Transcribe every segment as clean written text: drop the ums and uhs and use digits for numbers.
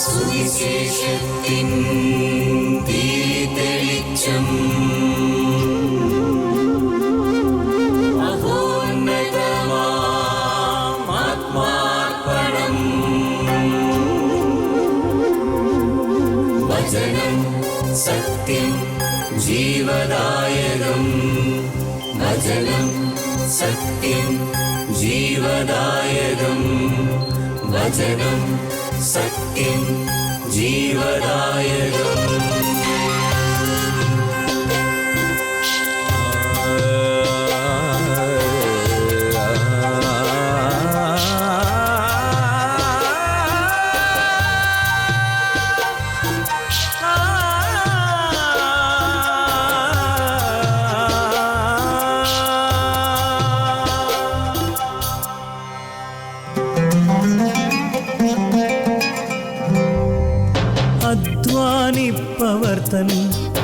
സുവിശേഷത്തിൻ തെളിച്ചം ആത്മാർപ്പണം വചനം സത്യം ജീവദായകം വചനം സത്യം ജീവദായകം വചനം സത്യം ജീവദായകം. അധ്വാനിപ്പവർത്തൻ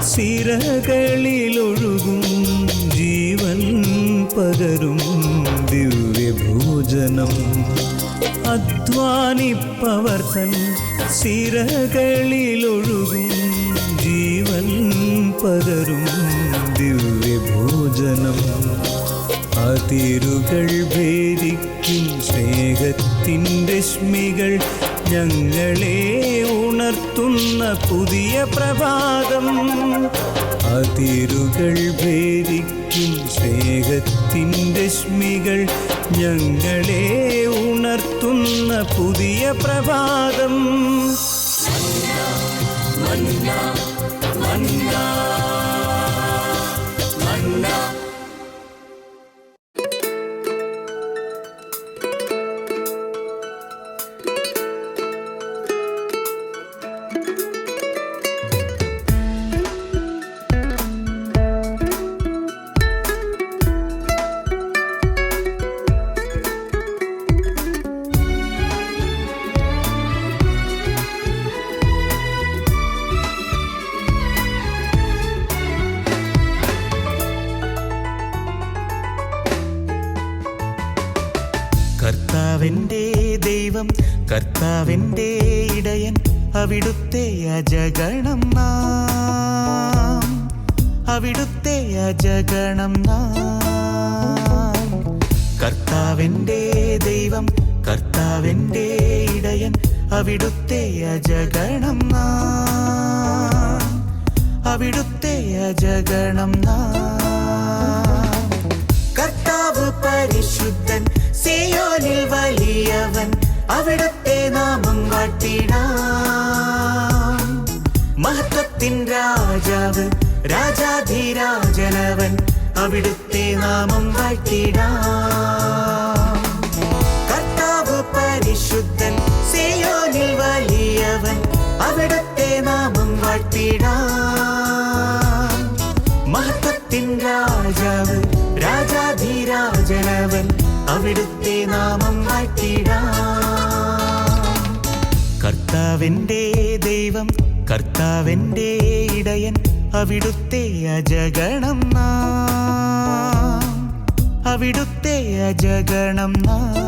സിരകളിലൊഴുകും ജീവൻ പകരും ദിവ്യഭോജനം. അധ്വാനിപ്പവർത്തൻ സിരകളിലൊഴുകും ജീവൻ പകരും ദിവ്യഭോജനം. അതിരുകൾ ഭേദിക്കും സ്നേഹത്തിൻ രശ്മികൾ ഞങ്ങളെ ഉണർത്തുന്ന പുതിയ പ്രഭാതം. അതിരുകൾ ഭേദിക്കും സ്നേഹത്തിൻ രശ്മികൾ ഞങ്ങളെ ഉണർത്തുന്ന പുതിയ പ്രഭാതം. മന്ന മന്ന മന്ന കർത്താവിൻ്റെ ദൈവം കർത്താവിൻ്റെ ഇടയൻ അവിടുത്തെ അജഗണം നാം അവിടുത്തെ അജഗണം നാം. കർത്താവിൻ്റെ ദൈവം കർത്താവിൻ്റെ ഇടയൻ അവിടുത്തെ അജഗണം നാം അവിടുത്തെ അജഗണം നാം. കർത്താവ് പരിശുദ്ധൻ സിയോനിൽ വലിയവൻ അവിടുത്തെ നാമം വാഴ്ത്തിടാം. മഹത്വത്തിൻ രാജാവ് രാജാധിരാജനവൻ അവിടുത്തെ നാമം വാഴ്ത്തിടാം. കർത്താവ് പരിശുദ്ധൻ സിയോനിൽ വലിയവൻ അവിടുത്തെ നാമം വാഴ്ത്തിടാം. മഹത്വത്തിൻ രാജാവ് രാജാധിരാജനവൻ അവിടുത്തെ നാമം വാഴ്ത്തിടാം. കർത്താവിൻ്റെ ദൈവം കർത്താവിൻ്റെ ഇടയൻ അവിടുത്തെ അജഗണം നാം അവിടുത്തെ അജഗണം നാം.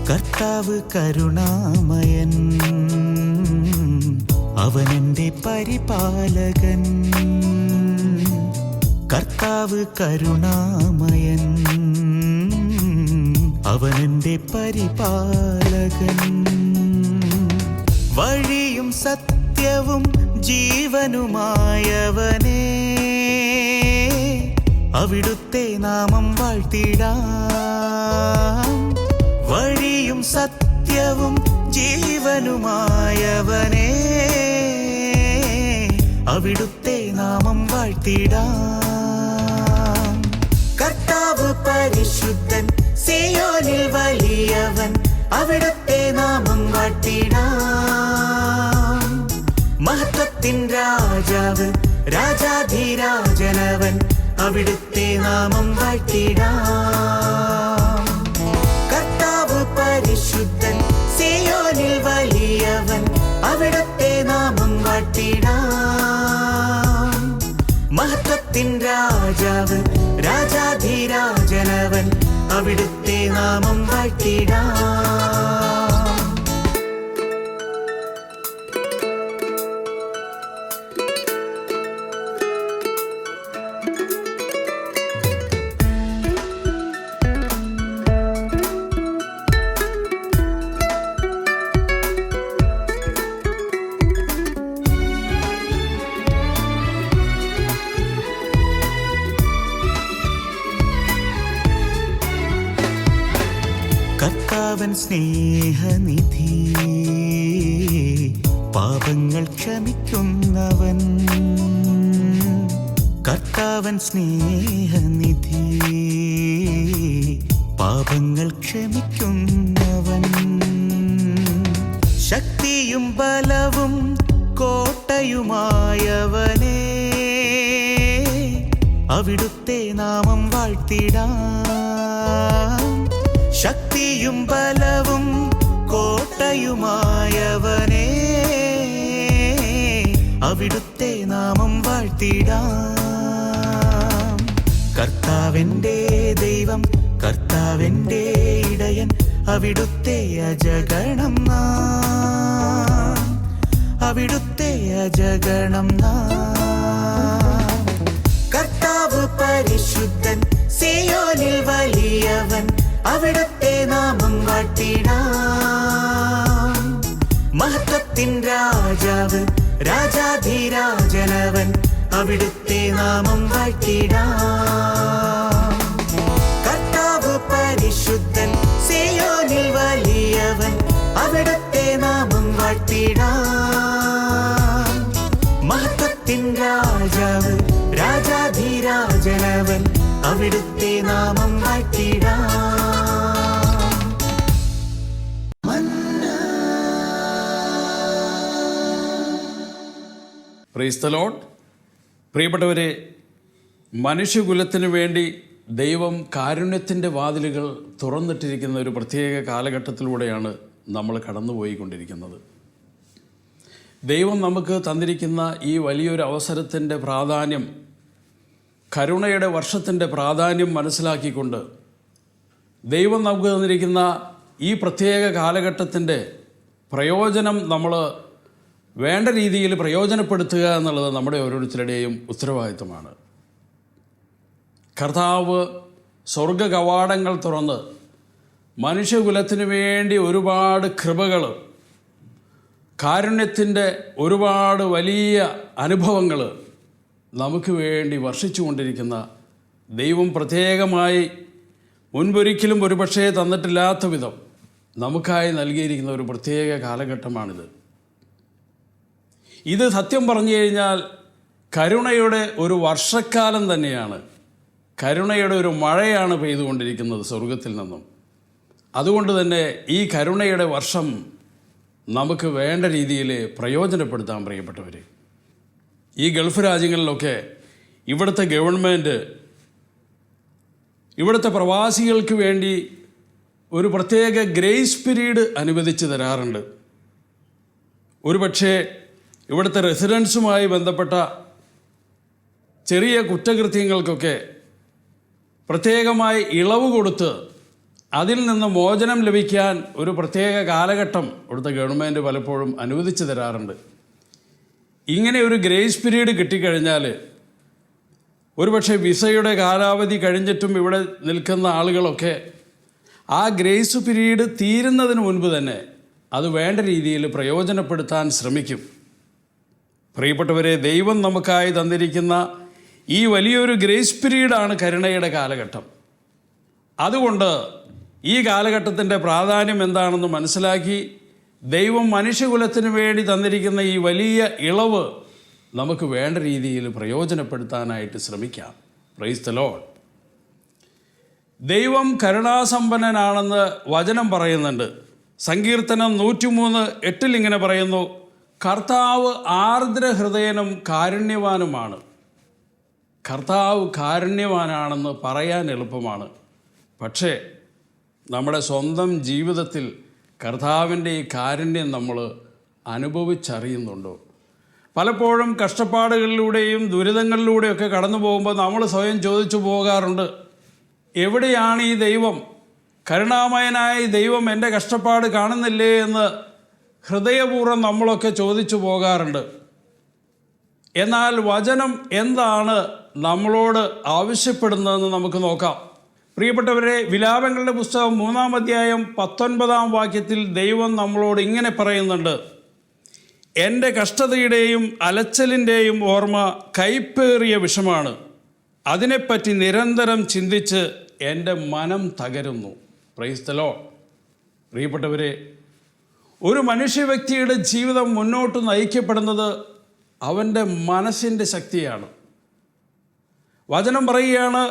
കർത്താവ് കരുണാമയൻ അവനെൻ്റെ പരിപാലകൻ. കർത്താവ് കരുണാമയൻ അവനെൻ്റെ പരിപാലകൻ. വഴിയും സത്യവും ജീവനുമായവനേ അവിടുത്തെ നാമം വാഴ്ത്തിടാം. വഴിയും സത്യവും ജീവനുമായവനേ അവിടുത്തെ നാമം വാഴ്ത്തിടാം. കർത്താവ് പരിശുദ്ധൻ സിയോനിൽ വലിയവൻ അവിടുത്തെ നാമം വാഴ്ത്തിടാം. മഹത്വത്തിൻ രാജാവ് രാജാധിരാജനവൻ അവിടുത്തെ നാമം വാഴ്ത്തിടാം. കർത്താവ് പരിശുദ്ധൻ സിയോനിൽ വലിയവൻ അവിടുത്തെ നാമം വാഴ്ത്തിടാം. മഹത്വത്തിൻ രാജാവ് രാജാധിരാജനവൻ അവിടുത്തെ നാമം വാഴ്ത്തിടാം. കർത്താവൻ സ്നേഹനിധി പാപങ്ങൾ ക്ഷമിക്കുന്നവൻ. കർത്താവൻ സ്നേഹനിധി പാപങ്ങൾ ക്ഷമിക്കുന്നവൻ. ശക്തിയും ബലവും കോട്ടയുമായവനേ അവിടുത്തെ നാമം വാഴ്ത്തിടാം. ശക്തിയും ബലവും കോട്ടയുമായവനേ അവിടുത്തെ നാമം വാഴ്ത്തിടാം. കർത്താവെന്റെ ദൈവം കർത്താവെന്റെ ഇടയൻ അവിടുത്തെ അജഗണം നാം അവിടുത്തെ അജഗണം നാം. കർത്താവ് പരിശുദ്ധൻ സിയോനിൽ വലിയവൻ അവിടുത്തെ നാമം വാഴ്ത്തിടാം. മഹത്വത്തിൻ രാജാവ് രാജാധിരാജനവൻ അവിടുത്തെ നാമം വാഴ്ത്തിടാം. കർത്താവ് പരിശുദ്ധൻ സിയോനിൽ വലിയവൻ അവിടുത്തെ നാമം വാഴ്ത്തിടാം. മഹത്വത്തിൻ രാജാവ് രാജാധിരാജനവൻ അവിടുത്തെ നാമം വാഴ്ത്തിടാം. Price the Lord. പ്രിയപ്പെട്ടവരെ, മനുഷ്യകുലത്തിന് വേണ്ടി ദൈവം കാരുണ്യത്തിൻ്റെ വാതിലുകൾ തുറന്നിട്ടിരിക്കുന്ന ഒരു പ്രത്യേക കാലഘട്ടത്തിലൂടെയാണ് നമ്മൾ കടന്നുപോയിക്കൊണ്ടിരിക്കുന്നത്. ദൈവം നമുക്ക് തന്നിരിക്കുന്ന ഈ വലിയൊരു അവസരത്തിൻ്റെ പ്രാധാന്യം, കരുണയുടെ വർഷത്തിൻ്റെ പ്രാധാന്യം മനസ്സിലാക്കിക്കൊണ്ട് ദൈവം നമുക്ക് തന്നിരിക്കുന്ന ഈ പ്രത്യേക കാലഘട്ടത്തിൻ്റെ പ്രയോജനം നമ്മൾ വേണ്ട രീതിയിൽ പ്രയോജനപ്പെടുത്തുക എന്നുള്ളത് നമ്മുടെ ഓരോരുത്തരുടെയും ഉത്തരവാദിത്വമാണ്. കർത്താവ് സ്വർഗ കവാടങ്ങൾ തുറന്ന് മനുഷ്യകുലത്തിന് വേണ്ടി ഒരുപാട് കൃപകൾ, കാരുണ്യത്തിൻ്റെ ഒരുപാട് വലിയ അനുഭവങ്ങൾ നമുക്ക് വേണ്ടി വർഷിച്ചു കൊണ്ടിരിക്കുന്ന ദൈവം പ്രത്യേകമായി മുൻപൊരിക്കലും ഒരുപക്ഷേ തന്നിട്ടില്ലാത്ത വിധം നമുക്കായി നൽകിയിരിക്കുന്ന ഒരു പ്രത്യേക കാലഘട്ടമാണിത്. ഇത് സത്യം പറഞ്ഞു കഴിഞ്ഞാൽ കരുണയുടെ ഒരു വർഷക്കാലം തന്നെയാണ്. കരുണയുടെ ഒരു മഴയാണ് പെയ്തുകൊണ്ടിരിക്കുന്നത് സ്വർഗത്തിൽ നിന്നും. അതുകൊണ്ട് തന്നെ ഈ കരുണയുടെ വർഷം നമുക്ക് വേണ്ട രീതിയിൽ പ്രയോജനപ്പെടുത്താൻ പ്രിയപ്പെട്ടവർ. ഈ ഗൾഫ് രാജ്യങ്ങളിലൊക്കെ ഇവിടുത്തെ ഗവൺമെൻറ് ഇവിടുത്തെ പ്രവാസികൾക്ക് വേണ്ടി ഒരു പ്രത്യേക ഗ്രേസ് പീരീഡ് അനുവദിച്ച് തരാറുണ്ട്. ഒരുപക്ഷെ ഇവിടുത്തെ റെസിഡൻസുമായി ബന്ധപ്പെട്ട ചെറിയ കുറ്റകൃത്യങ്ങൾക്കൊക്കെ പ്രത്യേകമായി ഇളവ് കൊടുത്ത് അതിൽ നിന്ന് മോചനം ലഭിക്കാൻ ഒരു പ്രത്യേക കാലഘട്ടം ഇവിടുത്തെ ഗവൺമെൻറ് പലപ്പോഴും അനുവദിച്ച് തരാറുണ്ട്. ഇങ്ങനെ ഒരു ഗ്രേസ് പീരീഡ് കിട്ടിക്കഴിഞ്ഞാൽ ഒരുപക്ഷെ വിസയുടെ കാലാവധി കഴിഞ്ഞിട്ടും ഇവിടെ നിൽക്കുന്ന ആളുകളൊക്കെ ആ ഗ്രേസ് പീരീഡ് തീരുന്നതിന് മുൻപ് തന്നെ അത് വേണ്ട രീതിയിൽ പ്രയോജനപ്പെടുത്താൻ ശ്രമിക്കും. പ്രിയപ്പെട്ടവരെ, ദൈവം നമുക്കായി തന്നിരിക്കുന്ന ഈ വലിയൊരു ഗ്രേസ് പീരീഡാണ് കരുണയുടെ കാലഘട്ടം. അതുകൊണ്ട് ഈ കാലഘട്ടത്തിൻ്റെ പ്രാധാന്യം എന്താണെന്ന് മനസ്സിലാക്കി ദൈവം മനുഷ്യകുലത്തിന് വേണ്ടി തന്നിരിക്കുന്ന ഈ വലിയ ഇളവ് നമുക്ക് വേണ്ട രീതിയിൽ പ്രയോജനപ്പെടുത്താനായിട്ട് ശ്രമിക്കാം. Price the Lord. ദൈവം കരുണാസമ്പന്നനാണെന്ന് വചനം പറയുന്നുണ്ട്. സങ്കീർത്തനം 103:8 ഇങ്ങനെ പറയുന്നു, കർത്താവ് ആർദ്രഹൃദയനും കാരുണ്യവാനുമാണ്. കർത്താവ് കാരുണ്യവാനാണെന്ന് പറയാൻ എളുപ്പമാണ്. പക്ഷേ നമ്മുടെ സ്വന്തം ജീവിതത്തിൽ കർത്താവിൻ്റെ ഈ കാരുണ്യം നമ്മൾ അനുഭവിച്ചറിയുന്നുണ്ടോ? പലപ്പോഴും കഷ്ടപ്പാടുകളിലൂടെയും ദുരിതങ്ങളിലൂടെയൊക്കെ കടന്നു പോകുമ്പോൾ നമ്മൾ സ്വയം ചോദിച്ചു പോകാറുണ്ട്, എവിടെയാണ് ഈ ദൈവം? കരുണാമയനായ ഈ ദൈവം എൻ്റെ കഷ്ടപ്പാട് കാണുന്നില്ലേ എന്ന് ഹൃദയപൂർവ്വം നമ്മളൊക്കെ ചോദിച്ചു പോകാറുണ്ട്. എന്നാൽ വചനം എന്താണ് നമ്മളോട് ആവശ്യപ്പെടുന്നതെന്ന് നമുക്ക് നോക്കാം. പ്രിയപ്പെട്ടവരെ, വിലാപങ്ങളുടെ പുസ്തകം 3-ാം അധ്യായം 19-ാം വാക്യത്തിൽ ദൈവം നമ്മളോട് ഇങ്ങനെ പറയുന്നുണ്ട്, എൻ്റെ കഷ്ടതയുടെയും അലച്ചലിൻ്റെയും ഓർമ്മ കൈപ്പേറിയ വിഷമാണ്. അതിനെപ്പറ്റി നിരന്തരം ചിന്തിച്ച് എൻ്റെ മനം തകരുന്നു. Price the Lord. പ്രിയപ്പെട്ടവരെ, ഒരു മനുഷ്യ വ്യക്തിയുടെ ജീവിതം മുന്നോട്ട് നയിക്കപ്പെടുന്നത് അവൻ്റെ മനസ്സിൻ്റെ ശക്തിയാണ്. വചനം പറയുകയാണ്,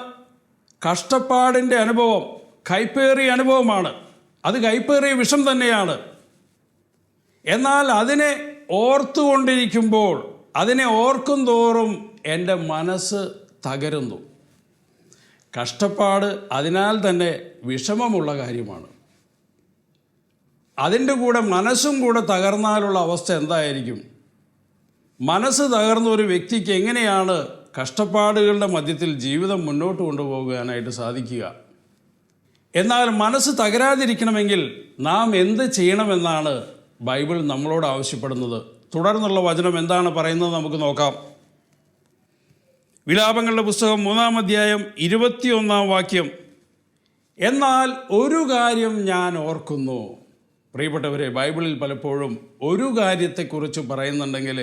കഷ്ടപ്പാടിൻ്റെ അനുഭവം കൈപ്പേറിയ അനുഭവമാണ്. അത് കൈപ്പേറിയ വിഷം തന്നെയാണ്. എന്നാൽ അതിനെ ഓർത്തുകൊണ്ടിരിക്കുമ്പോൾ, അതിനെ ഓർക്കും തോറും എൻ്റെ മനസ്സ് തകരുന്നു. കഷ്ടപ്പാട് അതിനാൽ തന്നെ വിഷമമുള്ള കാര്യമാണ്. അതിൻ്റെ കൂടെ മനസ്സും കൂടെ തകർന്നാലുള്ള അവസ്ഥ എന്തായിരിക്കും? മനസ്സ് തകർന്ന ഒരു വ്യക്തിക്ക് എങ്ങനെയാണ് കഷ്ടപ്പാടുകളുടെ മധ്യത്തിൽ ജീവിതം മുന്നോട്ട് കൊണ്ടുപോകാനായിട്ട് സാധിക്കുക? എന്നാൽ മനസ്സ് തകരാതിരിക്കണമെങ്കിൽ നാം എന്ത് ചെയ്യണമെന്നാണ് ബൈബിൾ നമ്മളോട് ആവശ്യപ്പെടുന്നത്. തുടർന്നുള്ള വചനം എന്താണ് പറയുന്നത് നമുക്ക് നോക്കാം. വിലാപങ്ങളുടെ പുസ്തകം 3-ാം അധ്യായം 21-ാം വാക്യം, എന്നാൽ ഒരു കാര്യം ഞാൻ ഓർക്കുന്നു. പ്രിയപ്പെട്ടവരെ, ബൈബിളിൽ പലപ്പോഴും ഒരു കാര്യത്തെക്കുറിച്ച് പറയുന്നുണ്ടെങ്കിൽ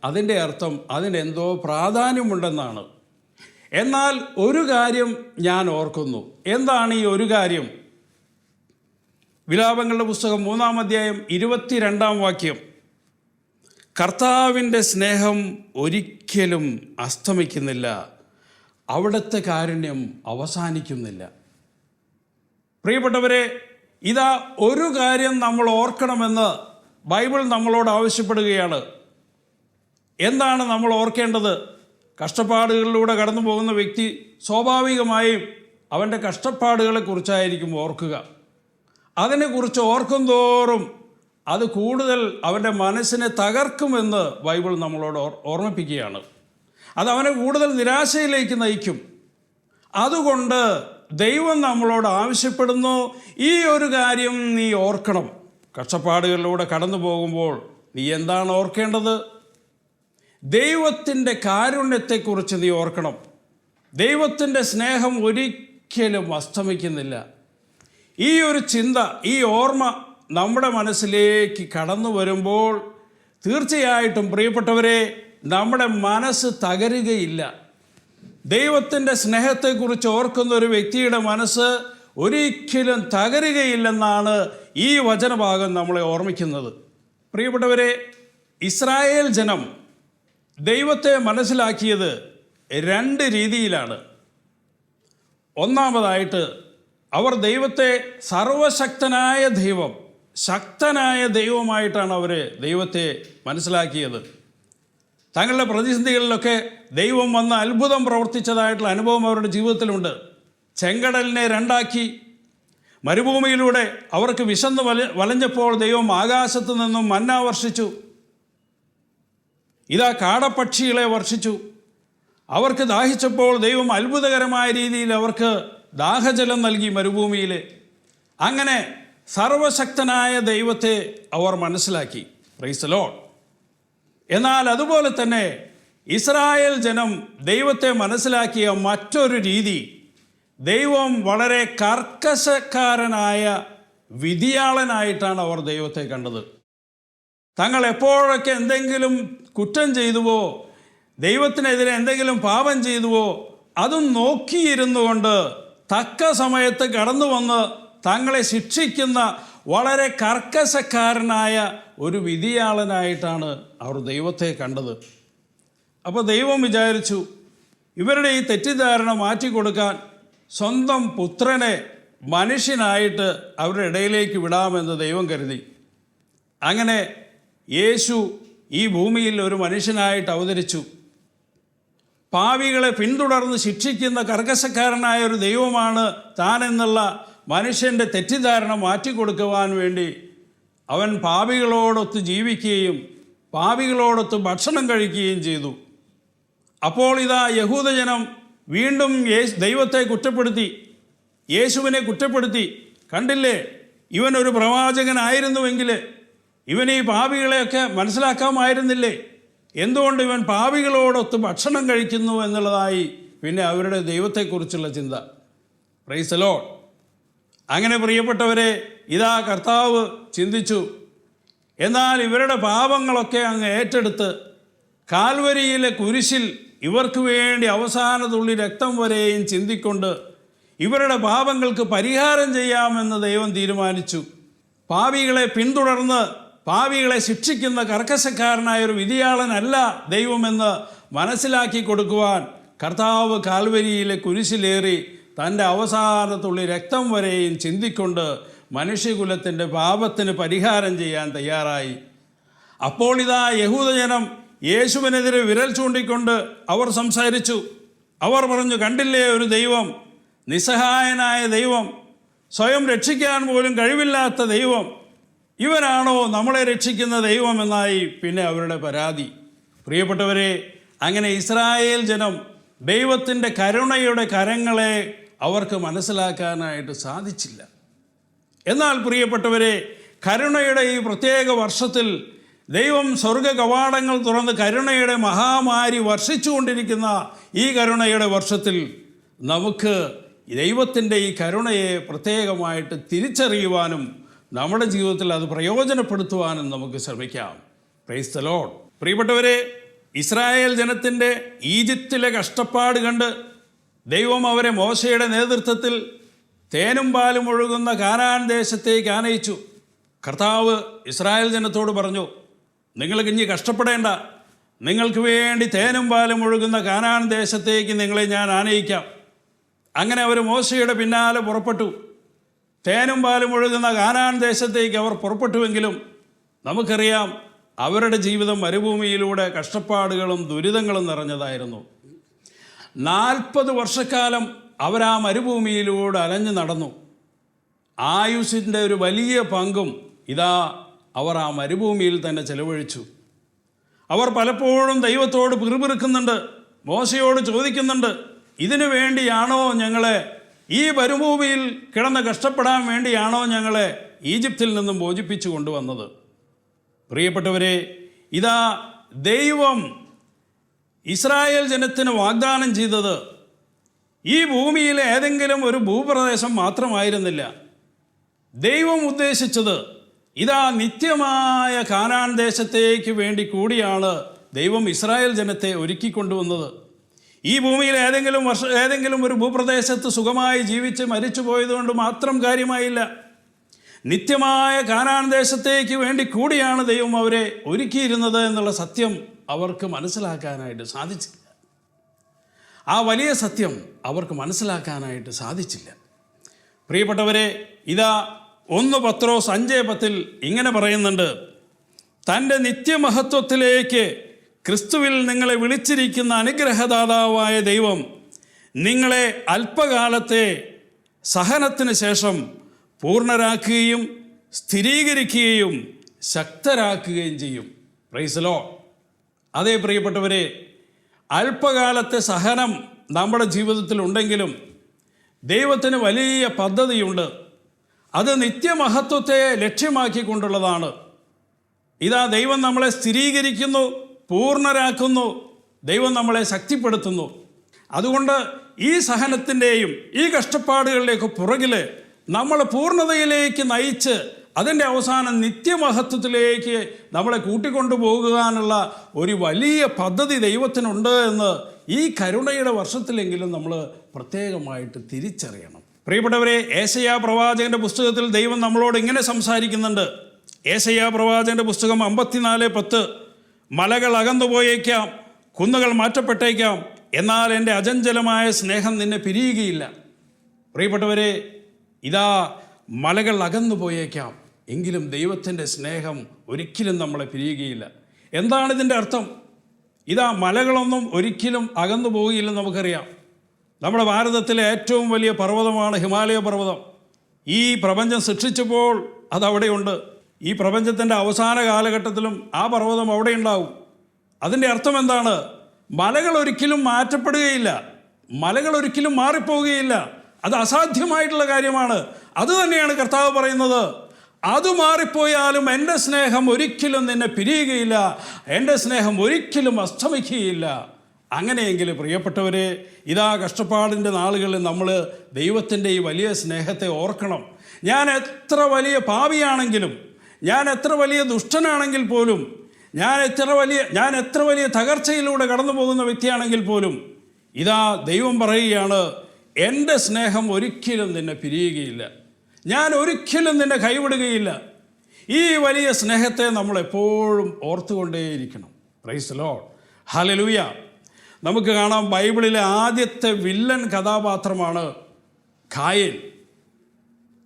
അതിൻ്റെ അർത്ഥം അതിനെന്തോ പ്രാധാന്യമുണ്ടെന്നാണ്. എന്നാൽ ഒരു കാര്യം ഞാൻ ഓർക്കുന്നു. എന്താണ് ഈ ഒരു കാര്യം? വിലാപങ്ങളുടെ പുസ്തകം 3-ാം അധ്യായം 22-ാം വാക്യം, കർത്താവിൻ്റെ സ്നേഹം ഒരിക്കലും അസ്തമിക്കുന്നില്ല, അവിടുത്തെ കാരുണ്യം അവസാനിക്കുന്നില്ല. പ്രിയപ്പെട്ടവരെ, ഇതാ ഒരു കാര്യം നമ്മൾ ഓർക്കണമെന്ന് ബൈബിൾ നമ്മളോട് ആവശ്യപ്പെടുകയാണ്. എന്താണ് നമ്മൾ ഓർക്കേണ്ടത്? കഷ്ടപ്പാടുകളിലൂടെ കടന്നു പോകുന്ന വ്യക്തി സ്വാഭാവികമായും അവൻ്റെ കഷ്ടപ്പാടുകളെക്കുറിച്ചായിരിക്കും ഓർക്കുക. അതിനെക്കുറിച്ച് ഓർക്കും തോറും അത് കൂടുതൽ അവൻ്റെ മനസ്സിനെ തകർക്കുമെന്ന് ബൈബിൾ നമ്മളോട് ഓർമ്മിപ്പിക്കുകയാണ്. അത് അവനെ കൂടുതൽ നിരാശയിലേക്ക് നയിക്കും. അതുകൊണ്ട് ദൈവം നമ്മളോട് ആവശ്യപ്പെടുന്നു, ഈ ഒരു കാര്യം നീ ഓർക്കണം. കഷ്ടപ്പാടുകളിലൂടെ കടന്നു പോകുമ്പോൾ നീ എന്താണ് ഓർക്കേണ്ടത്? ദൈവത്തിൻ്റെ കാരുണ്യത്തെക്കുറിച്ച് നീ ഓർക്കണം. ദൈവത്തിൻ്റെ സ്നേഹം ഒരിക്കലും അസ്തമിക്കുന്നില്ല. ഈ ഒരു ചിന്ത, ഈ ഓർമ്മ നമ്മുടെ മനസ്സിലേക്ക് കടന്നു വരുമ്പോൾ തീർച്ചയായിട്ടും പ്രിയപ്പെട്ടവരെ, നമ്മുടെ മനസ്സ് തകരുകയില്ല. ദൈവത്തിൻ്റെ സ്നേഹത്തെക്കുറിച്ച് ഓർക്കുന്ന ഒരു വ്യക്തിയുടെ മനസ്സ് ഒരിക്കലും തകരുകയില്ലെന്നാണ് ഈ വചനഭാഗം നമ്മളെ ഓർമ്മിക്കുന്നത്. പ്രിയപ്പെട്ടവരെ, ഇസ്രായേൽ ജനം ദൈവത്തെ മനസ്സിലാക്കിയത് 2 രീതിയിലാണ്. ഒന്നാമതായിട്ട് അവർ ദൈവത്തെ സർവശക്തനായ ദൈവം, ശക്തനായ ദൈവമായിട്ടാണ് അവർ ദൈവത്തെ മനസ്സിലാക്കിയത്. തങ്ങളുടെ പ്രതിസന്ധികളിലൊക്കെ ദൈവം വന്ന് അത്ഭുതം പ്രവർത്തിച്ചതായിട്ടുള്ള അനുഭവം അവരുടെ ജീവിതത്തിലുണ്ട്. ചെങ്കടലിനെ 2ആക്കി, മരുഭൂമിയിലൂടെ അവർക്ക് വിശന്ന് വലഞ്ഞപ്പോൾ ദൈവം ആകാശത്തു നിന്നും മന്ന വർഷിച്ചു. ഇതാ കാടപ്പക്ഷികളെ വർഷിച്ചു. അവർക്ക് ദാഹിച്ചപ്പോൾ ദൈവം അത്ഭുതകരമായ രീതിയിൽ അവർക്ക് ദാഹജലം നൽകി മരുഭൂമിയിൽ. അങ്ങനെ സർവശക്തനായ ദൈവത്തെ അവർ മനസ്സിലാക്കി. Price the Lord. എന്നാൽ അതുപോലെ തന്നെ ഇസ്രായേൽ ജനം ദൈവത്തെ മനസ്സിലാക്കിയ മറ്റൊരു രീതി, ദൈവം വളരെ കർക്കശക്കാരനായ വിധിയാളനായിട്ടാണ് അവർ ദൈവത്തെ കണ്ടത്. തങ്ങൾ എപ്പോഴൊക്കെ എന്തെങ്കിലും കുറ്റം ചെയ്തുവോ, ദൈവത്തിനെതിരെ എന്തെങ്കിലും പാപം ചെയ്തുവോ, അതും നോക്കിയിരുന്നു കൊണ്ട് തക്ക സമയത്ത് കടന്നു വന്ന് തങ്ങളെ ശിക്ഷിക്കുന്ന വളരെ കർക്കശക്കാരനായ ഒരു വിധിയാളനായിട്ടാണ് അവർ ദൈവത്തെ കണ്ടത്. അപ്പോൾ ദൈവം വിചാരിച്ചു, ഇവരുടെ ഈ തെറ്റിദ്ധാരണ മാറ്റിക്കൊടുക്കാൻ സ്വന്തം പുത്രനെ മനുഷ്യനായിട്ട് അവരുടെ ഇടയിലേക്ക് വിടാമെന്ന് ദൈവം കരുതി. അങ്ങനെ യേശു ഈ ഭൂമിയിൽ ഒരു മനുഷ്യനായിട്ട് അവതരിച്ചു. പാപികളെ പിന്തുടർന്ന് ശിക്ഷിക്കുന്ന കർക്കശക്കാരനായ ഒരു ദൈവമാണ് താനെന്നുള്ള മനുഷ്യൻ്റെ തെറ്റിദ്ധാരണ മാറ്റിക്കൊടുക്കുവാൻ വേണ്ടി അവൻ പാപികളോടൊത്ത് ജീവിക്കുകയും പാപികളോടൊത്ത് ഭക്ഷണം കഴിക്കുകയും ചെയ്തു. അപ്പോൾ ഇതാ യഹൂദജനം വീണ്ടും ദൈവത്തെ കുറ്റപ്പെടുത്തി, യേശുവിനെ കുറ്റപ്പെടുത്തി. കണ്ടില്ലേ, ഇവനൊരു പ്രവാചകനായിരുന്നുവെങ്കിൽ ഇവൻ ഈ പാപികളെയൊക്കെ മനസ്സിലാക്കാമായിരുന്നില്ലേ? എന്തുകൊണ്ട് ഇവൻ പാപികളോടൊത്ത് ഭക്ഷണം കഴിക്കുന്നു എന്നുള്ളതായി പിന്നെ അവരുടെ ദൈവത്തെക്കുറിച്ചുള്ള ചിന്ത. Price the Lord. അങ്ങനെ പ്രിയപ്പെട്ടവരെ, ഇതാ കർത്താവ് ചിന്തിച്ചു. എന്നാൽ ഇവരുടെ പാപങ്ങളൊക്കെ അങ്ങ് ഏറ്റെടുത്ത് കാൽവരിയിലെ കുരിശിൽ ഇവർക്ക് വേണ്ടി അവസാന തുള്ളി രക്തം വരെയും ചിന്തിക്കൊണ്ട് ഇവരുടെ പാപങ്ങൾക്ക് പരിഹാരം ചെയ്യാമെന്ന് ദൈവം തീരുമാനിച്ചു. പാപികളെ പിന്തുടർന്ന് പാപികളെ ശിക്ഷിക്കുന്ന കർക്കശക്കാരനായ ഒരു വിധിയാളനല്ല ദൈവമെന്ന് മനസ്സിലാക്കി കൊടുക്കുവാൻ കർത്താവ് കാൽവരിയിലെ കുരിശിലേറി തൻ്റെ അവസാനത്തുള്ളി രക്തം വരെയും ചിന്തിക്കൊണ്ട് മനുഷ്യകുലത്തിൻ്റെ പാപത്തിന് പരിഹാരം ചെയ്യാൻ തയ്യാറായി. അപ്പോൾ ഇതാ യഹൂദജനം യേശുവിനെതിരെ വിരൽ ചൂണ്ടിക്കൊണ്ട് അവർ സംസാരിച്ചു. അവർ പറഞ്ഞു, കണ്ടില്ലേ ഒരു ദൈവം, നിസ്സഹായനായ ദൈവം, സ്വയം രക്ഷിക്കാൻ പോലും കഴിവില്ലാത്ത ദൈവം, ഇവരാണോ നമ്മളെ രക്ഷിക്കുന്ന ദൈവമെന്നായി പിന്നെ അവരുടെ പരാതി. പ്രിയപ്പെട്ടവരെ, അങ്ങനെ ഇസ്രായേൽ ജനം ദൈവത്തിൻ്റെ കരുണയുടെ കരങ്ങളെ അവർക്ക് മനസ്സിലാക്കാനായിട്ട് സാധിച്ചില്ല. എന്നാൽ പ്രിയപ്പെട്ടവരെ, കരുണയുടെ ഈ പ്രത്യേക വർഷത്തിൽ ദൈവം സ്വർഗ കവാടങ്ങൾ തുറന്ന് കരുണയുടെ മഹാമാരി വർഷിച്ചുകൊണ്ടിരിക്കുന്ന ഈ കരുണയുടെ വർഷത്തിൽ നമുക്ക് ദൈവത്തിൻ്റെ ഈ കരുണയെ പ്രത്യേകമായിട്ട് തിരിച്ചറിയുവാനും നമ്മുടെ ജീവിതത്തിൽ അത് പ്രയോജനപ്പെടുത്തുവാനും നമുക്ക് ശ്രമിക്കാം. Price the Lord. പ്രിയപ്പെട്ടവരെ, ഇസ്രായേൽ ജനത്തിൻ്റെ ഈജിപ്തിലെ കഷ്ടപ്പാട് കണ്ട് ദൈവം അവരെ മോശയുടെ നേതൃത്വത്തിൽ തേനും പാലും ഒഴുകുന്ന കാനാൻ ദേശത്തേക്ക് ആനയിച്ചു. കർത്താവ് ഇസ്രായേൽ ജനത്തോട് പറഞ്ഞു, നിങ്ങൾ ഇനി കഷ്ടപ്പെടേണ്ട, നിങ്ങൾക്ക് വേണ്ടി തേനും പാലും ഒഴുകുന്ന കാനാൻ ദേശത്തേക്ക് നിങ്ങളെ ഞാൻ ആനയിക്കാം. അങ്ങനെ അവർ മോശയുടെ പിന്നാലെ പുറപ്പെട്ടു. തേനും പാലും ഒഴുകുന്ന കാനാൻ ദേശത്തേക്ക് അവർ പുറപ്പെട്ടുവെങ്കിലും നമുക്കറിയാം അവരുടെ ജീവിതം മരുഭൂമിയിലൂടെ കഷ്ടപ്പാടുകളും ദുരിതങ്ങളും നിറഞ്ഞതായിരുന്നു. 40 വർഷക്കാലം അവരാ മരുഭൂമിയിലൂടെ അലഞ്ഞു നടന്നു. ആയുസ്സിൻ്റെ ഒരു വലിയ പങ്കും ഇതാ അവർ ആ മരുഭൂമിയിൽ തന്നെ ചെലവഴിച്ചു. അവർ പലപ്പോഴും ദൈവത്തോട് പിറുപിറുക്കുന്നുണ്ട്, മോശയോട് ചോദിക്കുന്നുണ്ട്, ഇതിനു വേണ്ടിയാണോ ഞങ്ങളെ ഈ മരുഭൂമിയിൽ കിടന്ന് കഷ്ടപ്പെടാൻ വേണ്ടിയാണോ ഞങ്ങളെ ഈജിപ്തിൽ നിന്നും മോചിപ്പിച്ചു കൊണ്ടുവന്നത്? പ്രിയപ്പെട്ടവരെ, ഇതാ ദൈവം ഇസ്രായേൽ ജനത്തിന് വാഗ്ദാനം ചെയ്തത് ഈ ഭൂമിയിലെ ഏതെങ്കിലും ഒരു ഭൂപ്രദേശം മാത്രമായിരുന്നില്ല. ദൈവം ഉദ്ദേശിച്ചത് ഇതാ നിത്യമായ കാനാൻ ദേശത്തേക്ക് വേണ്ടി കൂടിയാണ് ദൈവം ഇസ്രായേൽ ജനത്തെ ഒരുക്കിക്കൊണ്ടുവന്നത്. ഈ ഭൂമിയിൽ ഏതെങ്കിലും ഒരു ഭൂപ്രദേശത്ത് സുഖമായി ജീവിച്ച് മരിച്ചു പോയതുകൊണ്ട് മാത്രം കാര്യമായില്ല. നിത്യമായ കാനാൻ ദേശത്തേക്ക് വേണ്ടി കൂടിയാണ് ദൈവം അവരെ ഒരുക്കിയിരുന്നത് എന്നുള്ള സത്യം അവർക്ക് മനസ്സിലാക്കാനായിട്ട് സാധിച്ചില്ല. ആ വലിയ സത്യം അവർക്ക് മനസ്സിലാക്കാനായിട്ട് സാധിച്ചില്ല. പ്രിയപ്പെട്ടവരെ, ഇതാ 1 പത്രോസ് 5:10 ഇങ്ങനെ പറയുന്നുണ്ട്, തൻ്റെ നിത്യമഹത്വത്തിലേക്ക് ക്രിസ്തുവിൽ നിങ്ങളെ വിളിച്ചിരിക്കുന്ന അനുഗ്രഹദാതാവായ ദൈവം നിങ്ങളെ അല്പകാലത്തെ സഹനത്തിന് ശേഷം പൂർണ്ണരാക്കുകയും സ്ഥിരീകരിക്കുകയും ശക്തരാക്കുകയും ചെയ്യും. Price the Lord. അതേ പ്രിയപ്പെട്ടവരെ, അല്പകാലത്തെ സഹനം നമ്മുടെ ജീവിതത്തിൽ ഉണ്ടെങ്കിലും ദൈവത്തിന് വലിയ പദ്ധതിയുണ്ട്. അത് നിത്യമഹത്വത്തെ ലക്ഷ്യമാക്കിക്കൊണ്ടുള്ളതാണ്. ഇതാ ദൈവം നമ്മളെ സ്ഥിരീകരിക്കുന്നു, പൂർണ്ണരാക്കുന്നു, ദൈവം നമ്മളെ ശക്തിപ്പെടുത്തുന്നു. അതുകൊണ്ട് ഈ സഹനത്തിൻ്റെയും ഈ കഷ്ടപ്പാടുകളിലേക്ക് പുറകിൽ നമ്മൾ പൂർണ്ണതയിലേക്ക് നയിച്ച് അതിൻ്റെ അവസാനം നിത്യമഹത്വത്തിലേക്ക് നമ്മളെ കൂട്ടിക്കൊണ്ടുപോകാനുള്ള ഒരു വലിയ പദ്ധതി ദൈവത്തിനുണ്ട് എന്ന് ഈ കരുണയുടെ വർഷത്തിലെങ്കിലും നമ്മൾ പ്രത്യേകമായിട്ട് തിരിച്ചറിയണം. പ്രിയപ്പെട്ടവരെ, ഏശയ്യാ പ്രവാചകൻ്റെ പുസ്തകത്തിൽ ദൈവം നമ്മളോട് ഇങ്ങനെ സംസാരിക്കുന്നുണ്ട്. ഏശയ്യാ പ്രവാചകൻ്റെ പുസ്തകം 54:10, മലകൾ അകന്നുപോയേക്കാം, കുന്നുകൾ മാറ്റപ്പെട്ടേക്കാം, എന്നാൽ എൻ്റെ അചഞ്ചലമായ സ്നേഹം നിന്നെ പിരിയുകയില്ല. പ്രിയപ്പെട്ടവരെ, ഇതാ മലകൾ അകന്നു പോയേക്കാം, എങ്കിലും ദൈവത്തിൻ്റെ സ്നേഹം ഒരിക്കലും നമ്മളെ പിരിയുകയില്ല. എന്താണ് ഇതിൻ്റെ അർത്ഥം? ഇതാ, മലകളൊന്നും ഒരിക്കലും അകന്നു പോവുകയില്ലെന്ന് നമുക്കറിയാം. നമ്മുടെ ഭാരതത്തിലെ ഏറ്റവും വലിയ പർവ്വതമാണ് ഹിമാലയ പർവ്വതം. ഈ പ്രപഞ്ചം സൃഷ്ടിച്ചപ്പോൾ അതവിടെയുണ്ട്. ഈ പ്രപഞ്ചത്തിൻ്റെ അവസാന കാലഘട്ടത്തിലും ആ പർവ്വതം അവിടെ ഉണ്ടാവും. അതിൻ്റെ അർത്ഥം എന്താണ്? മലകൾ ഒരിക്കലും മാറ്റപ്പെടുകയില്ല, മലകൾ ഒരിക്കലും മാറിപ്പോവുകയില്ല. അത് അസാധ്യമായിട്ടുള്ള കാര്യമാണ്. അത് തന്നെയാണ് കർത്താവ് പറയുന്നത്. അത് മാറിപ്പോയാലും എൻ്റെ സ്നേഹം ഒരിക്കലും നിന്നെ പിരിയുകയില്ല, എൻ്റെ സ്നേഹം ഒരിക്കലും അസ്തമിക്കുകയില്ല. അങ്ങനെയെങ്കിൽ പ്രിയപ്പെട്ടവരെ, ഇതാ കഷ്ടപ്പാടിൻ്റെ നാളുകളിൽ നമ്മൾ ദൈവത്തിൻ്റെ ഈ വലിയ സ്നേഹത്തെ ഓർക്കണം. ഞാൻ എത്ര വലിയ പാപിയാണെങ്കിലും, ഞാൻ എത്ര വലിയ ദുഷ്ടനാണെങ്കിൽ പോലും, ഞാൻ എത്ര വലിയ തകർച്ചയിലൂടെ കടന്നു പോകുന്ന വ്യക്തിയാണെങ്കിൽ പോലും, ഇതാ ദൈവം പറയുകയാണ്, എൻ്റെ സ്നേഹം ഒരിക്കലും നിന്നെ പിരിയുകയില്ല, ഞാൻ ഒരിക്കലും നിന്നെ കൈവിടുകയില്ല. ഈ വലിയ സ്നേഹത്തെ നമ്മൾ എപ്പോഴും ഓർത്തുകൊണ്ടേയിരിക്കണം. Praise the Lord, hallelujah. നമുക്ക് കാണാം, ബൈബിളിലെ ആദ്യത്തെ വില്ലൻ കഥാപാത്രമാണ് കായൻ.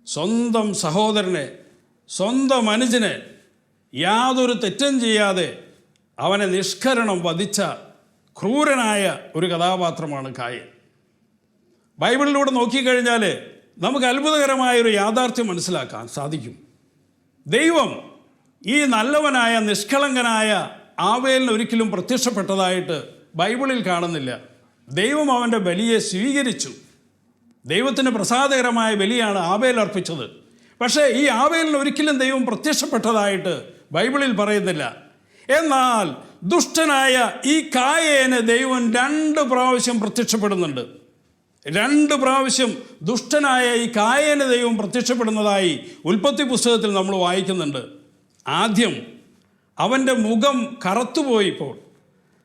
സ്വന്തം സഹോദരനെ, സ്വന്തം അനുജനെ യാതൊരു തെറ്റും ചെയ്യാതെ അവനെ നിഷ്കരണം വധിച്ച ക്രൂരനായ ഒരു കഥാപാത്രമാണ് കായൻ. ബൈബിളിലൂടെ നോക്കിക്കഴിഞ്ഞാൽ നമുക്ക് അത്ഭുതകരമായൊരു യാഥാർത്ഥ്യം മനസ്സിലാക്കാൻ സാധിക്കും. ദൈവം ഈ നല്ലവനായ നിഷ്കളങ്കനായ ആബേലിന് ഒരിക്കലും പ്രത്യക്ഷപ്പെട്ടതായിട്ട് ബൈബിളിൽ കാണുന്നില്ല. ദൈവം അവൻ്റെ ബലിയെ സ്വീകരിച്ചു. ദൈവത്തിന് പ്രസാദകരമായ ബലിയാണ് ആബേൽ അർപ്പിച്ചത്. പക്ഷേ ഈ ആബേലിന് ഒരിക്കലും ദൈവം പ്രത്യക്ഷപ്പെട്ടതായിട്ട് ബൈബിളിൽ പറയുന്നില്ല. എന്നാൽ ദുഷ്ടനായ ഈ കായേന് ദൈവം 2 പ്രാവശ്യം പ്രത്യക്ഷപ്പെടുന്നുണ്ട്. 2 പ്രാവശ്യം ദുഷ്ടനായ ഈ കായേന് ദൈവം പ്രത്യക്ഷപ്പെടുന്നതായി ഉൽപ്പത്തി പുസ്തകത്തിൽ നമ്മൾ വായിക്കുന്നുണ്ട്. ആദ്യം അവൻ്റെ മുഖം കറുത്തുപോയിപ്പോൾ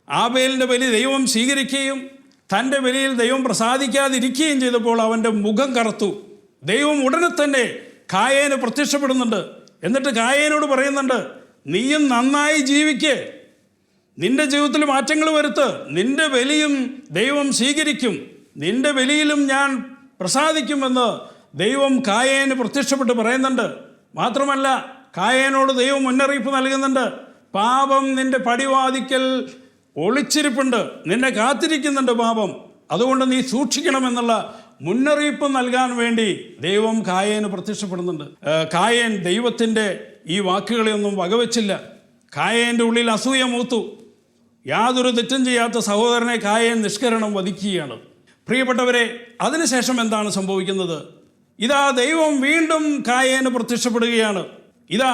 ആബേലിൻ്റെ ബലി ദൈവം സ്വീകരിക്കുകയും തൻ്റെ ബലിയിൽ ദൈവം പ്രസാദിക്കാതിരിക്കുകയും ചെയ്തപ്പോൾ അവൻ്റെ മുഖം കറുത്തു. ദൈവം ഉടനെ തന്നെ കായേന് പ്രത്യക്ഷപ്പെടുന്നുണ്ട്. എന്നിട്ട് കായേനോട് പറയുന്നുണ്ട്, നീയും നന്നായി ജീവിക്ക്, നിൻ്റെ ജീവിതത്തിൽ മാറ്റങ്ങൾ വരുത്ത്, നിൻ്റെ ബലിയും ദൈവം സ്വീകരിക്കും, നിൻ്റെ ബലിയിലും ഞാൻ പ്രസാദിക്കുമെന്ന് ദൈവം കായേന് പ്രത്യക്ഷപ്പെട്ട് പറയുന്നുണ്ട്. മാത്രമല്ല, കായേനോട് ദൈവം മുന്നറിയിപ്പ് നൽകുന്നുണ്ട്. പാപം നിൻ്റെ പടിവാതിക്കൽ ഒളിച്ചിരിപ്പുണ്ട്, നിന്നെ കാത്തിരിക്കുന്നുണ്ട് പാപം, അതുകൊണ്ട് നീ സൂക്ഷിക്കണമെന്നുള്ള മുന്നറിയിപ്പ് നൽകാൻ വേണ്ടി ദൈവം കായേന് പ്രത്യക്ഷപ്പെടുന്നുണ്ട്. കായേൻ ദൈവത്തിൻ്റെ ഈ വാക്കുകളെയൊന്നും വകവെച്ചില്ല. കായേൻ്റെ ഉള്ളിൽ അസൂയ മൂത്തു. യാതൊരു തെറ്റും ചെയ്യാത്ത സഹോദരനെ കായേൻ നിഷ്കരണം വധിക്കുകയാണ്. പ്രിയപ്പെട്ടവരെ, അതിനുശേഷം എന്താണ് സംഭവിക്കുന്നത്? ഇതാ ദൈവം വീണ്ടും കായേന് പ്രത്യക്ഷപ്പെടുകയാണ്. ഇതാ,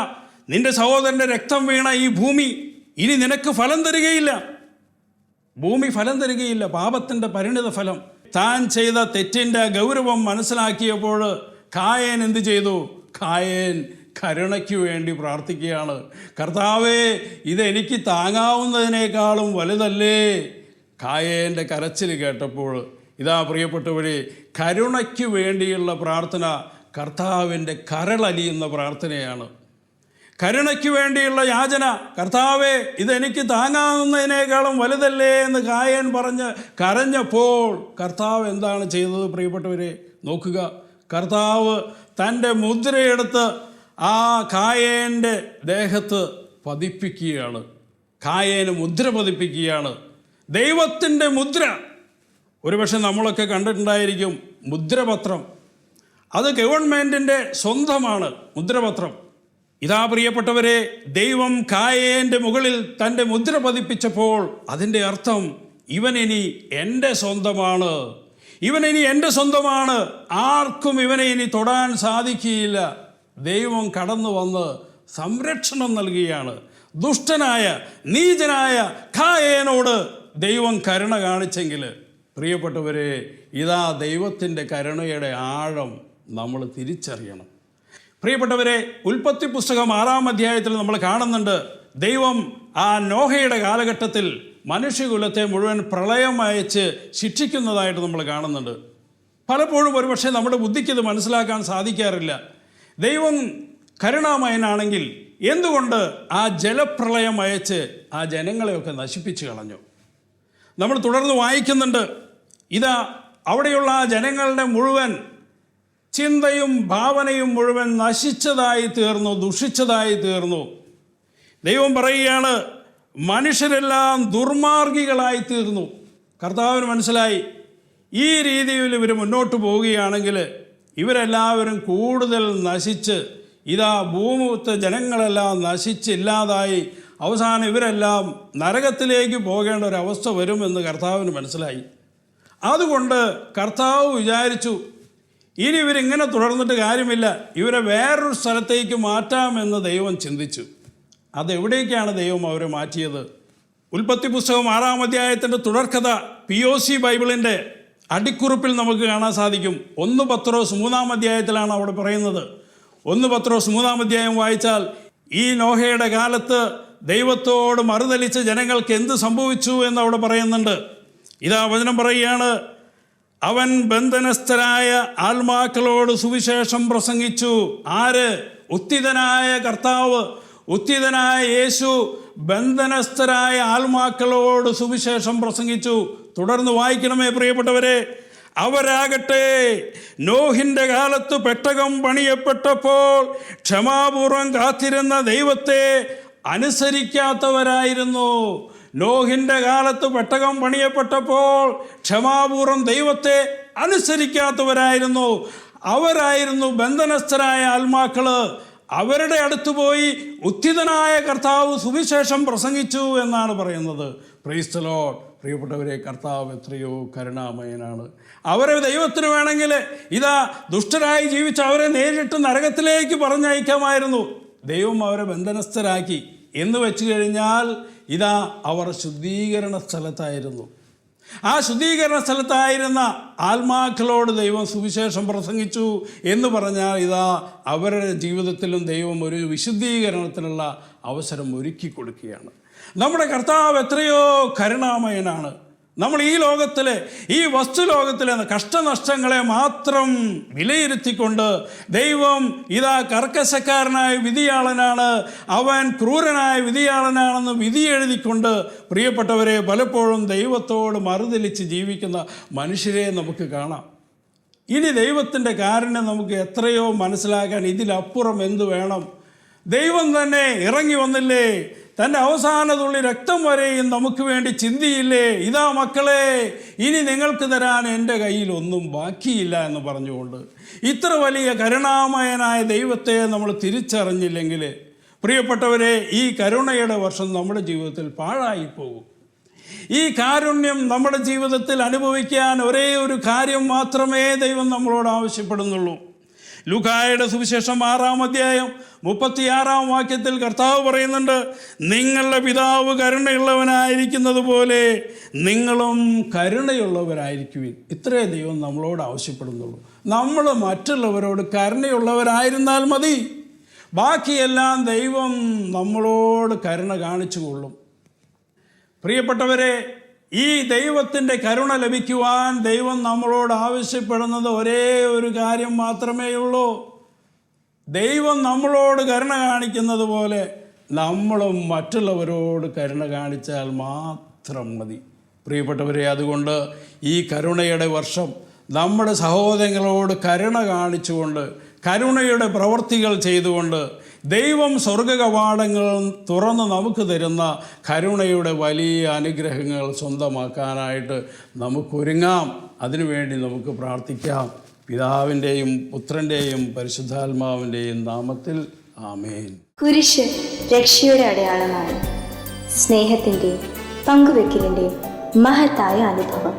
നിന്റെ സഹോദരൻ്റെ രക്തം വീണ ഈ ഭൂമി ഇനി നിനക്ക് ഫലം തരികയില്ല. ഭൂമി ഫലം തരികയില്ല, പാപത്തിൻ്റെ പരിണിത ഫലം. താൻ ചെയ്ത തെറ്റിൻ്റെ ഗൗരവം മനസ്സിലാക്കിയപ്പോൾ കായേൻ എന്ത് ചെയ്തു? കായേൻ കരുണയ്ക്ക് വേണ്ടി പ്രാർത്ഥിക്കുകയാണ്. കർത്താവേ, ഇതെനിക്ക് താങ്ങാവുന്നതിനേക്കാളും വലുതല്ലേ? കായേൻ്റെ കരച്ചിൽ കേട്ടപ്പോൾ ഇതാ പ്രിയപ്പെട്ടവരെ, കരുണയ്ക്ക് വേണ്ടിയുള്ള പ്രാർത്ഥന കർത്താവിൻ്റെ കരളലിയുന്ന പ്രാർത്ഥനയാണ്. കരുണയ്ക്ക് വേണ്ടിയുള്ള യാചന, കർത്താവേ, ഇതെനിക്ക് താങ്ങാവുന്നതിനേക്കാളും വലുതല്ലേ എന്ന് കായേൻ പറഞ്ഞ് കരഞ്ഞപ്പോൾ കർത്താവ് എന്താണ് ചെയ്തത്? പ്രിയപ്പെട്ടവരെ നോക്കുക, കർത്താവ് തൻ്റെ മുദ്രയെടുത്ത് ആ കായേൻ്റെ ദേഹത്ത് പതിപ്പിക്കുകയാണ്. കായേന് മുദ്ര പതിപ്പിക്കുകയാണ്. ദൈവത്തിൻ്റെ മുദ്ര. ഒരുപക്ഷെ നമ്മളൊക്കെ കണ്ടിട്ടുണ്ടായിരിക്കും മുദ്രപത്രം. അത് ഗവൺമെൻറ്റിൻ്റെ സ്വന്തമാണ് മുദ്രപത്രം. ഇതാ പ്രിയപ്പെട്ടവരെ, ദൈവം കായേൻ്റെ മുകളിൽ തൻ്റെ മുദ്ര പതിപ്പിച്ചപ്പോൾ അതിൻ്റെ അർത്ഥം, ഇവനിനി എൻ്റെ സ്വന്തമാണ്, ഇവനിനി എൻ്റെ സ്വന്തമാണ്, ആർക്കും ഇവനെ ഇനി തൊടാൻ സാധിക്കുകയില്ല. ദൈവം കടന്നു വന്ന് സംരക്ഷണം നൽകുകയാണ്. ദുഷ്ടനായ നീചനായ കായേനോട് ദൈവം കരുണ കാണിച്ചെങ്കിൽ പ്രിയപ്പെട്ടവരെ, ഇതാ ദൈവത്തിൻ്റെ കരുണയുടെ ആഴം നമ്മൾ തിരിച്ചറിയണം. പ്രിയപ്പെട്ടവരെ, ഉൽപ്പത്തി പുസ്തകം 6-ാം അധ്യായത്തിൽ നമ്മൾ കാണുന്നുണ്ട്, ദൈവം ആ നോഹയുടെ കാലഘട്ടത്തിൽ മനുഷ്യകുലത്തെ മുഴുവൻ പ്രളയം അയച്ച് ശിക്ഷിക്കുന്നതായിട്ട് നമ്മൾ കാണുന്നുണ്ട്. പലപ്പോഴും ഒരുപക്ഷെ നമ്മുടെ ബുദ്ധിക്ക് ഇത് മനസ്സിലാക്കാൻ സാധിക്കാറില്ല. ദൈവം കരുണാമയനാണെങ്കിൽ എന്തുകൊണ്ട് ആ ജലപ്രളയം അയച്ച് ആ ജനങ്ങളെയൊക്കെ നശിപ്പിച്ചു കളഞ്ഞു? നമ്മൾ തുടർന്ന് വായിക്കുന്നുണ്ട്, ഇതാ അവിടെയുള്ള ആ ജനങ്ങളുടെ മുഴുവൻ ചിന്തയും ഭാവനയും മുഴുവൻ നശിച്ചതായി തീർന്നു, ദുഷിച്ചതായി തീർന്നു. ദൈവം പറയുകയാണ്, മനുഷ്യരെല്ലാം ദുർമാർഗികളായി തീർന്നു. കർത്താവിന് മനസ്സിലായി, ഈ രീതിയിൽ ഇവർ മുന്നോട്ട് പോവുകയാണെങ്കിൽ ഇവരെല്ലാവരും കൂടുതൽ നശിച്ച്, ഇതാ ഭൂമുഖത്തെ ജനങ്ങളെല്ലാം നശിച്ചില്ലാതായി അവസാനം ഇവരെല്ലാം നരകത്തിലേക്ക് പോകേണ്ട ഒരവസ്ഥ വരുമെന്ന് കർത്താവിന് മനസ്സിലായി. അതുകൊണ്ട് കർത്താവ് വിചാരിച്ചു, ഇനി ഇവരിങ്ങനെ തുടർന്നിട്ട് കാര്യമില്ല, ഇവരെ വേറൊരു സ്ഥലത്തേക്ക് മാറ്റാമെന്ന് ദൈവം ചിന്തിച്ചു. അതെവിടേക്കാണ് ദൈവം അവരെ മാറ്റിയത്? ഉൽപ്പത്തി പുസ്തകം 6-ാം അധ്യായത്തിൻ്റെ തുടർക്കഥ POC ബൈബിളിൻ്റെ അടിക്കുറിപ്പിൽ നമുക്ക് കാണാൻ സാധിക്കും. 1 പത്രോസ് 3-ാം അധ്യായത്തിലാണ് അവിടെ പറയുന്നത്. 1 പത്രോസ് 3-ാം അധ്യായം വായിച്ചാൽ, ഈ നോഹയുടെ കാലത്ത് ദൈവത്തോട് മറുതലിച്ച ജനങ്ങൾക്ക് എന്ത് സംഭവിച്ചു എന്ന് അവിടെ പറയുന്നുണ്ട്. ഇതാ വചനം പറയുകയാണ്, അവൻ ബന്ധനസ്ഥരായ ആത്മാക്കളോട് സുവിശേഷം പ്രസംഗിച്ചു. ആര്? ഉത്തിതനായ കർത്താവ്, ഉത്തിതനായ യേശു ബന്ധനസ്ഥരായ ആത്മാക്കളോട് സുവിശേഷം പ്രസംഗിച്ചു. തുടർന്ന് വായിക്കണമേ പ്രിയപ്പെട്ടവരെ. അവരാകട്ടെ നോഹിൻ്റെ കാലത്ത് പെട്ടകം പണിയപ്പെട്ടപ്പോൾ ക്ഷമാപൂർവം കാത്തിരുന്ന ദൈവത്തെ അനുസരിക്കാത്തവരായിരുന്നു. നോഹിൻ്റെ കാലത്ത് പെട്ടകം പണിയപ്പെട്ടപ്പോൾ ക്ഷമാപൂർവം ദൈവത്തെ അനുസരിക്കാത്തവരായിരുന്നു. അവരായിരുന്നു ബന്ധനസ്ഥരായ ആത്മാക്കൾ. അവരുടെ അടുത്ത് പോയി ഉത്തിതനായ കർത്താവ് സുവിശേഷം പ്രസംഗിച്ചു എന്നാണ് പറയുന്നത്. Price the Lord. പ്രിയപ്പെട്ടവരെ, കർത്താവ് എത്രയോ കരുണാമയനാണ്. അവരെ ദൈവത്തിന് വേണമെങ്കിൽ ഇതാ ദുഷ്ടരായി ജീവിച്ച അവരെ നേരിട്ട് നരകത്തിലേക്ക് പറഞ്ഞയക്കാമായിരുന്നു. ദൈവം അവരെ ബന്ധനസ്ഥരാക്കി എന്ന് വെച്ച് കഴിഞ്ഞാൽ ഇതാ അവർ ശുദ്ധീകരണ സ്ഥലത്തായിരുന്നു. ആ ശുദ്ധീകരണ സ്ഥലത്തായിരുന്ന ആത്മാക്കളോട് ദൈവം സുവിശേഷം പ്രസംഗിച്ചു എന്ന് പറഞ്ഞാൽ ഇതാ അവരുടെ ജീവിതത്തിലും ദൈവം ഒരു വിശുദ്ധീകരണത്തിനുള്ള അവസരം ഒരുക്കി കൊടുക്കുകയാണ്. നമ്മുടെ കർത്താവ് എത്രയോ കരുണാമയനാണ്. നമ്മൾ ഈ ലോകത്തിലെ, ഈ വസ്തുലോകത്തിലെ കഷ്ടനഷ്ടങ്ങളെ മാത്രം വിലയിരുത്തിക്കൊണ്ട് ദൈവം ഇതാ കർക്കശക്കാരനായ വിധിയാളനാണ്, അവൻ ക്രൂരനായ വിധിയാളനാണെന്ന് വിധി എഴുതിക്കൊണ്ട് പ്രിയപ്പെട്ടവരെ പലപ്പോഴും ദൈവത്തോട് മറുതലിച്ച് ജീവിക്കുന്ന മനുഷ്യരെ നമുക്ക് കാണാം. ഇനി ദൈവത്തിൻ്റെ കാരുണ്യം നമുക്ക് എത്രയോ മനസ്സിലാക്കാൻ ഇതിലപ്പുറം എന്ത് വേണം? ദൈവം തന്നെ ഇറങ്ങി വന്നില്ലേ? തൻ്റെ അവസാന തുള്ളി രക്തം വരെയും നമുക്ക് വേണ്ടി ചിന്തിയില്ലേ? ഇതാ മക്കളെ, ഇനി നിങ്ങൾക്ക് തരാൻ എൻ്റെ കയ്യിൽ ഒന്നും ബാക്കിയില്ല എന്ന് പറഞ്ഞുകൊണ്ട് ഇത്ര വലിയ കരുണാമയനായ ദൈവത്തെ നമ്മൾ തിരിച്ചറിഞ്ഞില്ലെങ്കിൽ പ്രിയപ്പെട്ടവരെ, ഈ കരുണയുടെ വർഷം നമ്മുടെ ജീവിതത്തിൽ പാഴായിപ്പോകും. ഈ കാരുണ്യം നമ്മുടെ ജീവിതത്തിൽ അനുഭവിക്കാൻ ഒരേ ഒരു കാര്യം മാത്രമേ ദൈവം നമ്മളോട് ആവശ്യപ്പെടുന്നുള്ളൂ. ലൂക്കായുടെ സുവിശേഷം 6-ാം അധ്യായം 36-ാം വാക്യത്തിൽ കർത്താവ് പറയുന്നുണ്ട്, നിങ്ങളുടെ പിതാവ് കരുണയുള്ളവനായിരിക്കുന്നത് പോലെ നിങ്ങളും കരുണയുള്ളവരായിരിക്കുവിൻ. ഇത്രേ ദൈവം നമ്മളോട് ആവശ്യപ്പെടുന്നുള്ളൂ. നമ്മൾ മറ്റുള്ളവരോട് കരുണയുള്ളവരായിരുന്നാൽ മതി. ബാക്കിയെല്ലാം ദൈവം നമ്മളോട് കരുണ കാണിച്ചു കൊള്ളും. പ്രിയപ്പെട്ടവരെ, ഈ ദൈവത്തിൻ്റെ കരുണ ലഭിക്കുവാൻ ദൈവം നമ്മളോട് ആവശ്യപ്പെടുന്നത് ഒരേ ഒരു കാര്യം മാത്രമേ ഉള്ളൂ. ദൈവം നമ്മളോട് കരുണ കാണിക്കുന്നത് പോലെ നമ്മളും മറ്റുള്ളവരോട് കരുണ കാണിച്ചാൽ മാത്രം മതി. പ്രിയപ്പെട്ടവരെ, അതുകൊണ്ട് ഈ കരുണയുടെ വർഷം നമ്മുടെ സഹോദരങ്ങളോട് കരുണ കാണിച്ചുകൊണ്ട്, കരുണയുടെ പ്രവൃത്തികൾ ചെയ്തുകൊണ്ട് ദൈവം സ്വർഗകവാടങ്ങൾ തുറന്ന് നമുക്ക് തരുന്ന കരുണയുടെ വലിയ അനുഗ്രഹങ്ങൾ സ്വന്തമാക്കാനായിട്ട് നമുക്കൊരുങ്ങാം. അതിനുവേണ്ടി നമുക്ക് പ്രാർത്ഥിക്കാം. പിതാവിൻ്റെയും പുത്രൻ്റെയും പരിശുദ്ധാത്മാവിൻ്റെയും നാമത്തിൽ ആമേൻ. കുരിശ് രക്ഷയുടെ അടയാളമാണ്. സ്നേഹത്തിൻ്റെയും പങ്കുവെക്കലിൻ്റെയും മഹത്തായ അനുഭവം.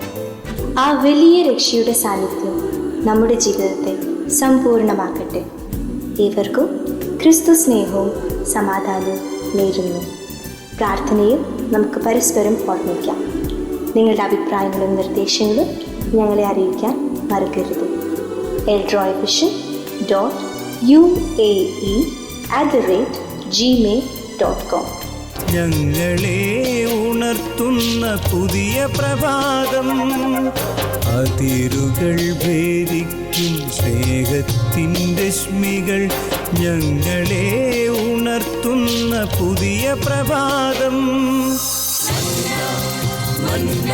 ആ വലിയ രക്ഷയുടെ സാന്നിധ്യം നമ്മുടെ ജീവിതത്തെ സമ്പൂർണ്ണമാക്കട്ടെ. ഏവർക്കും ക്രിസ്തു സ്നേഹവും സമാധാനവും നേരുന്നു. പ്രാർത്ഥനയിൽ നമുക്ക് പരസ്പരം ഓർമ്മിക്കാം. നിങ്ങളുടെ അഭിപ്രായങ്ങളും നിർദ്ദേശങ്ങളും ഞങ്ങളെ അറിയിക്കാൻ മറക്കരുത്. eldroyvision.uae@gmail.com. ഞങ്ങളെ ഉണർത്തുന്ന പുതിയ പ്രഭാതം, അതിരുകൾ ഭേദിക്കും സ്നേഹത്തിൻ്റെ രശ്മികൾ. ഞങ്ങളെ ഉണർത്തുന്ന പുതിയ പ്രഭാതം. മന്ന